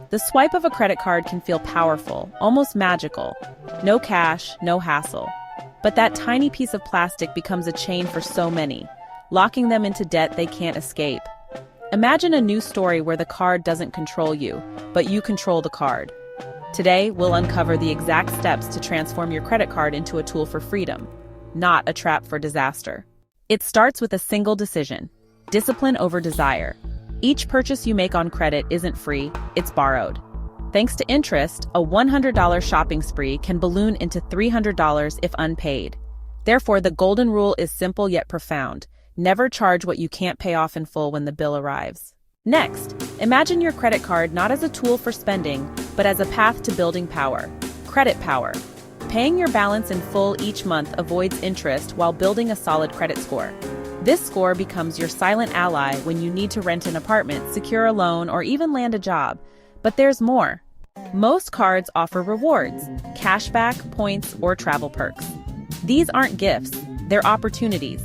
The swipe of a credit card can feel powerful, almost magical. No cash, no hassle. But that tiny piece of plastic becomes a chain for so many, locking them into debt they can't escape. Imagine a new story where the card doesn't control you, but you control the card. Today, we'll uncover the exact steps to transform your credit card into a tool for freedom, not a trap for disaster. It starts with a single decision: discipline over desire. Each purchase you make on credit isn't free, it's borrowed. Thanks to interest, a $100 shopping spree can balloon into $300 if unpaid. Therefore, the golden rule is simple yet profound: never charge what you can't pay off in full when the bill arrives. Next, imagine your credit card not as a tool for spending, but as a path to building power. Credit power. Paying your balance in full each month avoids interest while building a solid credit score. This score becomes your silent ally when you need to rent an apartment, secure a loan, or even land a job. But there's more. Most cards offer rewards, cashback, points, or travel perks. These aren't gifts, they're opportunities.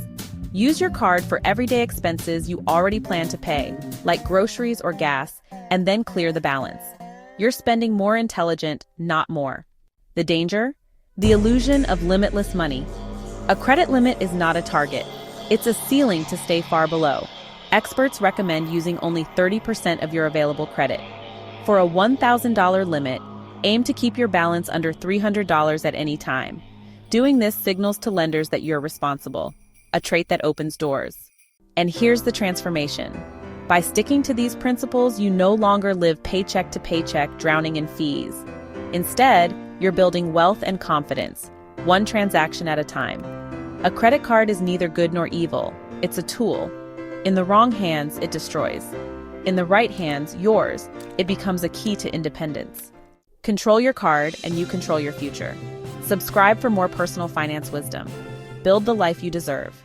Use your card for everyday expenses you already plan to pay, like groceries or gas, and then clear the balance. You're spending more intelligent, not more. The danger? The illusion of limitless money. A credit limit is not a target. It's a ceiling to stay far below. Experts recommend using only 30% of your available credit. For a $1,000 limit, aim to keep your balance under $300 at any time. Doing this signals to lenders that you're responsible, a trait that opens doors. And here's the transformation. By sticking to these principles, you no longer live paycheck to paycheck, drowning in fees. Instead, you're building wealth and confidence, one transaction at a time. A credit card is neither good nor evil. It's a tool. In the wrong hands, it destroys. In the right hands, yours, it becomes a key to independence. Control your card and you control your future. Subscribe for more personal finance wisdom. Build the life you deserve.